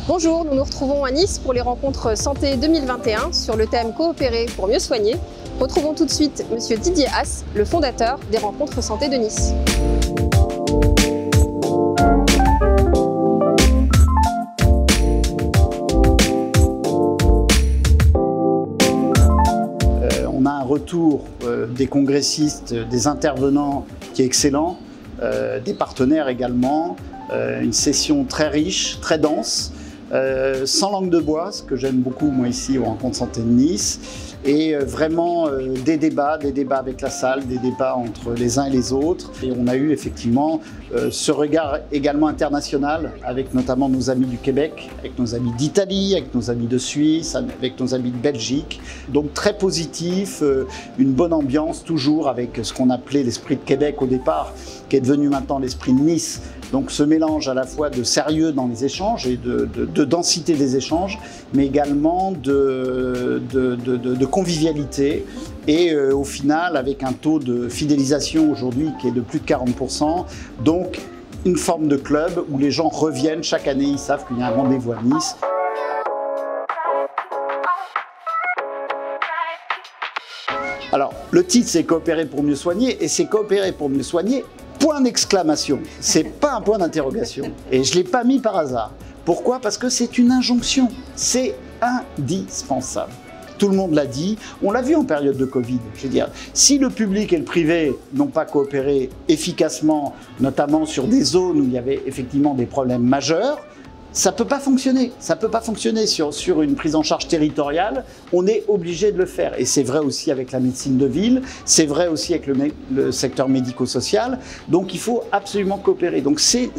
Bonjour, nous nous retrouvons à Nice pour les rencontres santé 2021 sur le thème Coopérer pour mieux soigner. Retrouvons tout de suite Monsieur Didier Haas, le fondateur des rencontres santé de Nice. On a un retour des congressistes, des intervenants qui est excellent, des partenaires également, une session très riche, très dense, sans langue de bois, ce que j'aime beaucoup moi ici aux rencontres santé de Nice, et vraiment des débats avec la salle, des débats entre les uns et les autres. Et on a eu effectivement ce regard également international avec notamment nos amis du Québec, avec nos amis d'Italie, avec nos amis de Suisse, avec nos amis de Belgique. Donc très positif, une bonne ambiance toujours avec ce qu'on appelait l'esprit de Québec au départ, qui est devenu maintenant l'esprit de Nice. Donc ce mélange à la fois de sérieux dans les échanges et de densité des échanges, mais également de convivialité et au final avec un taux de fidélisation aujourd'hui qui est de plus de 40%. Donc une forme de club où les gens reviennent chaque année, ils savent qu'il y a un rendez-vous à Nice. Alors le titre c'est Coopérer pour mieux soigner et c'est Coopérer pour mieux soigner. Point d'exclamation, c'est pas un point d'interrogation. Et je ne l'ai pas mis par hasard. Pourquoi? Parce que c'est une injonction, c'est indispensable. Tout le monde l'a dit, on l'a vu en période de Covid. Je veux dire, si le public et le privé n'ont pas coopéré efficacement, notamment sur des zones où il y avait effectivement des problèmes majeurs, ça ne peut pas fonctionner. Ça ne peut pas fonctionner sur une prise en charge territoriale. On est obligé de le faire. Et c'est vrai aussi avec la médecine de ville, c'est vrai aussi avec le secteur médico-social. Donc il faut absolument coopérer. Donc c'est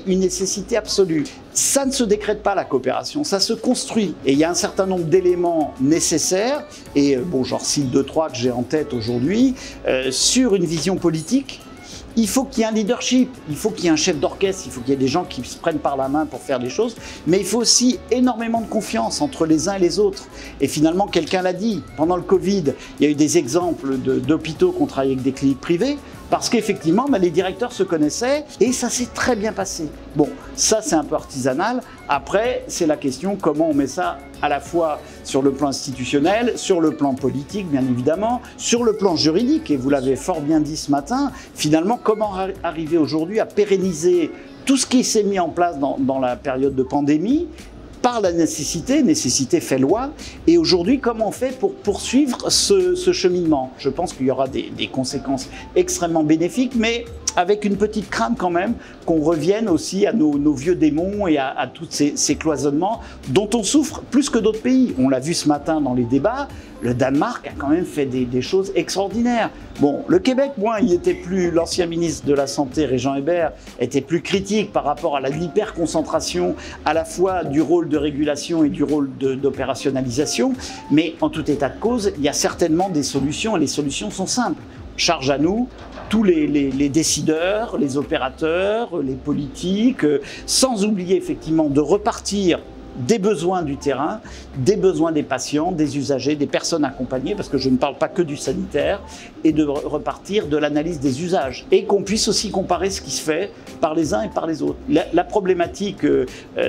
une nécessité absolue. Ça ne se décrète pas la coopération, ça se construit. Et il y a un certain nombre d'éléments nécessaires. Et bon, j'en cite 2-3 que j'ai en tête aujourd'hui. Sur une vision politique, il faut qu'il y ait un leadership, il faut qu'il y ait un chef d'orchestre, il faut qu'il y ait des gens qui se prennent par la main pour faire des choses, mais il faut aussi énormément de confiance entre les uns et les autres. Et finalement, quelqu'un l'a dit, pendant le Covid, il y a eu des exemples d'hôpitaux qui ont travaillé avec des cliniques privées, parce qu'effectivement, les directeurs se connaissaient et ça s'est très bien passé. Bon, ça c'est un peu artisanal. Après, c'est la question comment on met ça à la fois sur le plan institutionnel, sur le plan politique bien évidemment, sur le plan juridique, et vous l'avez fort bien dit ce matin, finalement comment arriver aujourd'hui à pérenniser tout ce qui s'est mis en place dans la période de pandémie, par la nécessité fait loi, et aujourd'hui comment on fait pour poursuivre ce cheminement. Je pense qu'il y aura des conséquences extrêmement bénéfiques, mais avec une petite crainte quand même qu'on revienne aussi à nos vieux démons et à tous ces cloisonnements dont on souffre plus que d'autres pays. On l'a vu ce matin dans les débats, le Danemark a quand même fait des choses extraordinaires. Bon, le Québec, moi, l'ancien ministre de la Santé, Régent Hébert, était plus critique par rapport à l'hyperconcentration à la fois du rôle de régulation et du rôle d'opérationnalisation. Mais en tout état de cause, il y a certainement des solutions et les solutions sont simples. Charge à nous, tous les décideurs, les opérateurs, les politiques, sans oublier effectivement de repartir des besoins du terrain, des besoins des patients, des usagers, des personnes accompagnées, parce que je ne parle pas que du sanitaire, et de repartir de l'analyse des usages. Et qu'on puisse aussi comparer ce qui se fait par les uns et par les autres. La problématique,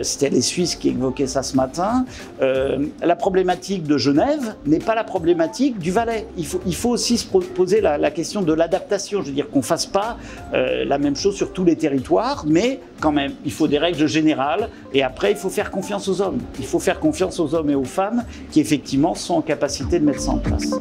c'était les Suisses qui évoquaient ça ce matin, la problématique de Genève n'est pas la problématique du Valais. Il faut aussi se poser la question de l'adaptation, je veux dire qu'on ne fasse pas la même chose sur tous les territoires, mais quand même, il faut des règles générales, et après, il faut faire confiance aux hommes. Il faut faire confiance aux hommes et aux femmes qui, effectivement, sont en capacité de mettre ça en place.